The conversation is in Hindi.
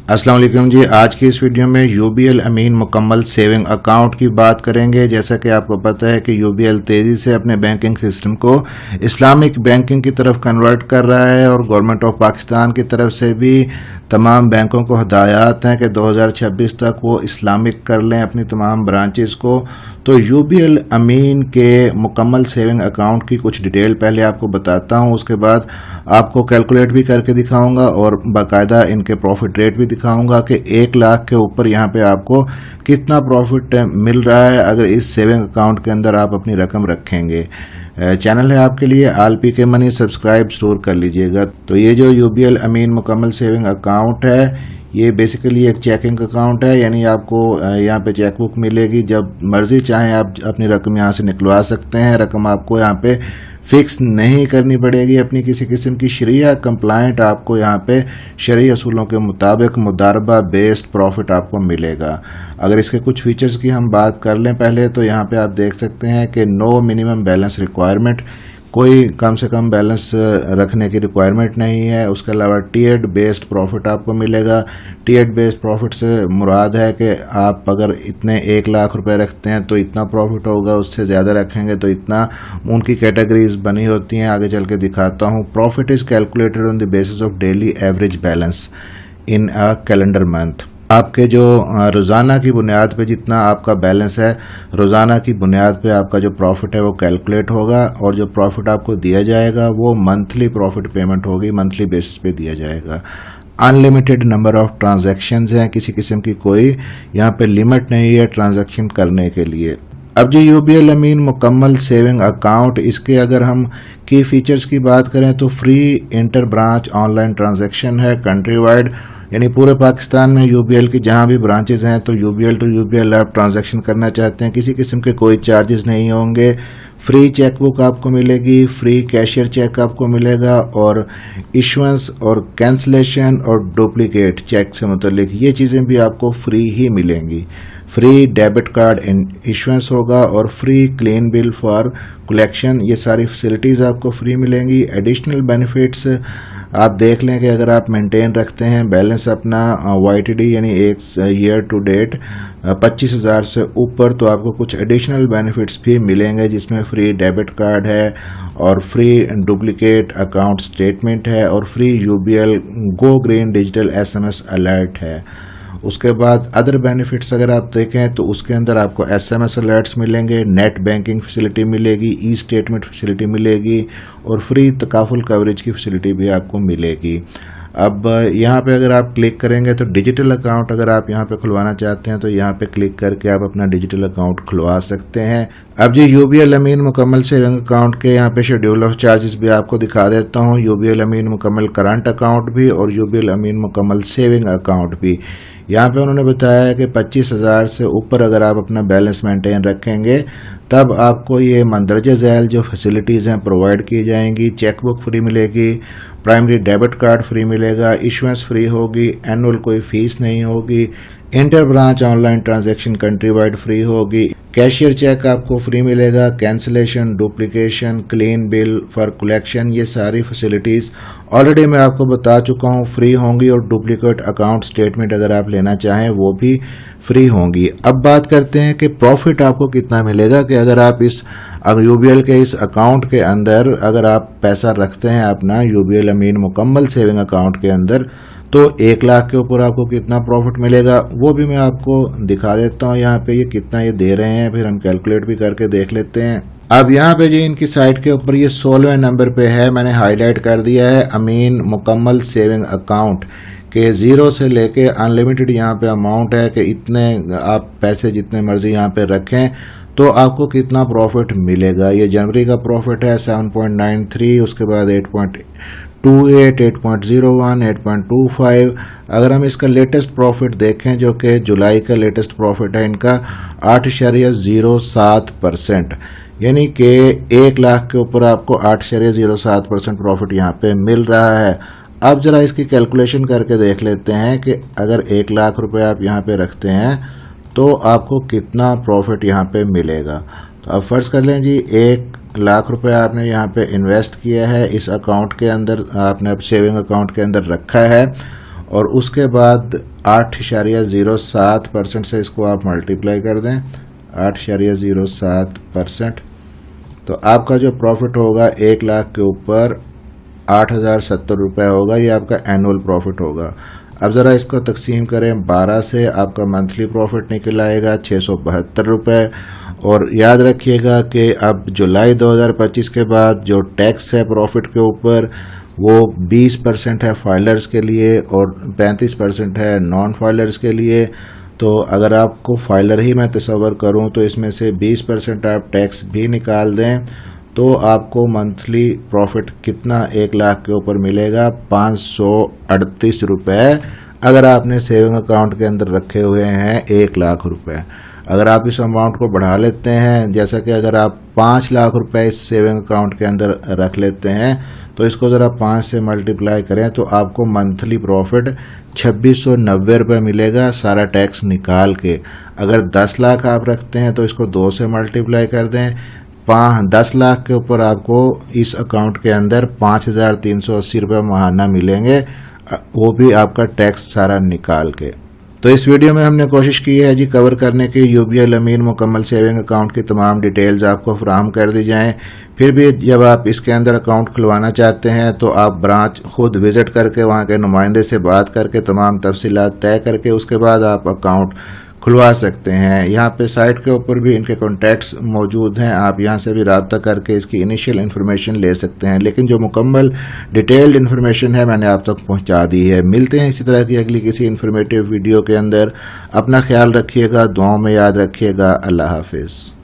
अस्सलाम वालेकुम जी। आज की इस वीडियो में यूबीएल अमीन मुकम्मल सेविंग अकाउंट की बात करेंगे। जैसा कि आपको पता है कि यूबीएल तेज़ी से अपने बैंकिंग सिस्टम को इस्लामिक बैंकिंग की तरफ कन्वर्ट कर रहा है और गवर्नमेंट ऑफ पाकिस्तान की तरफ से भी तमाम बैंकों को हदायत हैं कि 2026 तक वो इस्लामिक कर लें अपनी तमाम ब्रांचेस को। तो यूबीएल अमीन के मुकम्मल सेविंग अकाउंट की कुछ डिटेल पहले आपको बताता हूं, उसके बाद आपको कैलकुलेट भी करके दिखाऊंगा और बाकायदा इनके प्रॉफिट रेट भी दिखाऊंगा कि 1 लाख के ऊपर यहाँ पे आपको कितना प्रॉफिट मिल रहा है अगर इस सेविंग अकाउंट के अंदर आप अपनी रकम रखेंगे। चैनल है आपके लिए आल पी के मनी, सब्सक्राइब जरूर कर लीजिएगा। तो ये जो यूबीएल अमीन मुकम्मल सेविंग अकाउंट है ये बेसिकली एक चेकिंग अकाउंट है, यानी आपको यहाँ पे चेकबुक मिलेगी, जब मर्जी चाहें आप अपनी रकम यहाँ से निकलवा सकते हैं। रकम आपको यहाँ पे फिक्स नहीं करनी पड़ेगी अपनी किसी किस्म की, शरिया कंप्लाइंट आपको यहाँ पे शरई असूलों के मुताबिक मुदारबा बेस्ड प्रॉफिट आपको मिलेगा। अगर इसके कुछ फीचर्स की हम बात कर लें पहले, तो यहाँ पे आप देख सकते हैं कि नो मिनिमम बैलेंस रिक्वायरमेंट, कोई कम से कम बैलेंस रखने की रिक्वायरमेंट नहीं है। उसके अलावा टियर्ड बेस्ड प्रॉफिट आपको मिलेगा। टियर्ड बेस्ड प्रॉफिट से मुराद है कि आप अगर इतने 1 लाख रुपए रखते हैं तो इतना प्रॉफिट होगा, उससे ज़्यादा रखेंगे तो इतना। उनकी कैटेगरीज बनी होती हैं, आगे चल के दिखाता हूँ। Profit is calculated on the basis of daily average balance in a calendar month. आपके जो रोज़ाना की बुनियाद पे जितना आपका बैलेंस है, रोज़ाना की बुनियाद पे आपका जो प्रॉफिट है वो कैलकुलेट होगा और जो प्रॉफिट आपको दिया जाएगा वो मंथली प्रॉफिट पेमेंट होगी, मंथली बेसिस पे दिया जाएगा। अनलिमिटेड नंबर ऑफ ट्रांजैक्शंस हैं, किसी किस्म की कोई यहाँ पे लिमिट नहीं है ट्रांजैक्शन करने के लिए। अब जो यूबीएल अमीन मुकम्मल सेविंग अकाउंट, इसके अगर हम की फीचर्स की बात करें तो free inter branch online transaction है कंट्री वाइड, यानी पूरे पाकिस्तान में यूबीएल की जहां भी ब्रांचेज हैं तो यूबीएल टू यूबीएल आप ट्रांजैक्शन करना चाहते हैं, किसी किस्म के कोई चार्जेस नहीं होंगे। फ्री चेकबुक आपको मिलेगी, फ्री कैशियर चेक आपको मिलेगा और इशुएंस और कैंसलेशन और डुप्लीकेट चेक से मुतल्लिक ये चीज़ें भी आपको फ्री ही मिलेंगी। फ्री डेबिट कार्ड इशुएंस होगा और free clean bill for collection, ये सारी फैसिलिटीज़ आपको फ्री मिलेंगी। एडिशनल बेनिफिट्स आप देख लें कि अगर आप मेंटेन रखते हैं बैलेंस अपना YTD यानी 1 ईयर टू डेट 25,000 से ऊपर, तो आपको कुछ एडिशनल बेनिफिट्स भी मिलेंगे, जिसमें फ्री डेबिट कार्ड है और फ्री डुप्लीकेट अकाउंट स्टेटमेंट है और free UBL go green digital SMS alert है। उसके बाद अदर बेनिफिट्स अगर आप देखें तो उसके अंदर आपको SMS अलर्ट्स मिलेंगे, नेट बैंकिंग फैसिलिटी मिलेगी, ई स्टेटमेंट फैसिलिटी मिलेगी और फ्री तकाफुल कवरेज की फैसिलिटी भी आपको मिलेगी। अब यहाँ पे अगर आप क्लिक करेंगे तो डिजिटल अकाउंट अगर आप यहाँ पे खुलवाना चाहते हैं तो यहाँ पे क्लिक करके आप अपना डिजिटल अकाउंट खुलवा सकते हैं। अब जी यूबीएल अमीन मुकम्मल सेविंग अकाउंट के यहाँ पे शेड्यूल ऑफ चार्जेस भी आपको दिखा देता हूँ। यूबीएल अमीन मुकम्मल करंट अकाउंट भी और यूबीएल अमीन मुकम्मल सेविंग अकाउंट भी। यहाँ पे उन्होंने बताया है कि 25,000 से ऊपर अगर आप अपना बैलेंस मेंटेन रखेंगे तब आपको ये मंदरजे झैल जो फैसिलिटीज़ हैं प्रोवाइड की जाएंगी। चेकबुक फ्री मिलेगी, प्राइमरी डेबिट कार्ड फ्री मिलेगा, इशुएंस फ्री होगी, एनुअल कोई फीस नहीं होगी, inter branch online transaction country wide free होगी, कैशियर चेक आपको फ्री मिलेगा, cancellation, duplication, clean bill for collection, ये सारी फैसिलिटीज़ ऑलरेडी मैं आपको बता चुका हूँ फ्री होंगी और डुप्लीकेट अकाउंट स्टेटमेंट अगर आप लेना चाहें वो भी फ्री होंगी। अब बात करते हैं कि प्रॉफिट आपको कितना मिलेगा, कि अगर आप इस यूबीएल के इस अकाउंट के अंदर अगर आप पैसा रखते हैं अपना यूबीएल अमीन मुकम्मल सेविंग अकाउंट के अंदर तो 1 लाख के ऊपर आपको कितना प्रॉफिट मिलेगा वो भी मैं आपको दिखा देता हूँ। यहाँ पे ये कितना ये दे रहे हैं, फिर हम कैलकुलेट भी करके देख लेते हैं। अब यहाँ पे जी इनकी साइट के ऊपर ये 16वें नंबर पे है, मैंने हाईलाइट कर दिया है अमीन मुकम्मल सेविंग अकाउंट के 0 से लेके अनलिमिटेड यहाँ पे अमाउंट है कि इतने आप पैसे जितने मर्जी यहाँ पे रखें तो आपको कितना प्रॉफिट मिलेगा। ये जनवरी का प्रॉफिट है 7.93, उसके बाद 8.28, 8.01, 8.25। अगर हम इसका लेटेस्ट प्रॉफिट देखें जो कि जुलाई का लेटेस्ट प्रॉफिट है इनका 8.07%, यानी कि 1 लाख के ऊपर आपको 8.07% प्रॉफिट यहाँ पे मिल रहा है। अब जरा इसकी कैलकुलेशन करके देख लेते हैं कि अगर 1 लाख रुपए आप यहाँ पे रखते हैं तो आपको कितना प्रॉफिट यहाँ पे मिलेगा। तो अब फर्ज कर लें जी 1 लाख रुपए आपने यहाँ पे इन्वेस्ट किया है इस अकाउंट के अंदर, आपने अब सेविंग अकाउंट के अंदर रखा है और उसके बाद 8.07% से इसको आप मल्टीप्लाई कर दें, 8.07%, तो आपका जो प्रॉफिट होगा 1 लाख के ऊपर 8,070 रुपये होगा। ये आपका एनुअल प्रॉफिट होगा। अब ज़रा इसको तकसीम करें 12 से, आपका मंथली प्रॉफिट निकल आएगा 672 रुपये। और याद रखिएगा कि अब जुलाई 2025 के बाद जो टैक्स है प्रॉफिट के ऊपर वो 20% है फाइलर्स के लिए और 35% है नॉन फाइलर्स के लिए। तो अगर आपको फाइलर ही मैं तस्वर करूं तो इसमें से 20% आप टैक्स भी निकाल दें तो आपको मंथली प्रॉफिट कितना 1 लाख के ऊपर मिलेगा, 538 रुपये अगर आपने सेविंग अकाउंट के अंदर रखे हुए हैं 1 लाख रुपए। अगर आप इस अमाउंट को बढ़ा लेते हैं, जैसा कि अगर आप 5 लाख रुपए इस सेविंग अकाउंट के अंदर रख लेते हैं तो इसको ज़रा 5 से मल्टीप्लाई करें तो आपको मंथली प्रॉफिट 2690 रुपये मिलेगा सारा टैक्स निकाल के। अगर 10 लाख आप रखते हैं तो इसको 2 से मल्टीप्लाई कर दें, 10 लाख के ऊपर आपको इस अकाउंट के अंदर 5,380 रुपये माहाना मिलेंगे, वो भी आपका टैक्स सारा निकाल के। तो इस वीडियो में हमने कोशिश की है जी कवर करने की UBL अमीन मुकम्मल सेविंग अकाउंट की तमाम डिटेल्स आपको फराहम कर दी जाएं। फिर भी जब आप इसके अंदर अकाउंट खुलवाना चाहते हैं तो आप ब्रांच खुद विज़िट करके वहां के नुमाइंदे से बात करके तमाम तफसीलात तय करके उसके बाद आप अकाउंट खुलवा सकते हैं। यहाँ पे साइट के ऊपर भी इनके कॉन्टैक्ट्स मौजूद हैं, आप यहाँ से भी रब्ता करके इसकी इनिशियल इन्फॉर्मेशन ले सकते हैं। लेकिन जो मुकम्मल डिटेल्ड इन्फॉर्मेशन है मैंने आप तक पहुँचा दी है। मिलते हैं इसी तरह की अगली किसी इन्फॉर्मेटिव वीडियो के अंदर। अपना ख्याल रखिएगा, दुआओं में याद रखिएगा। अल्लाह हाफिज़।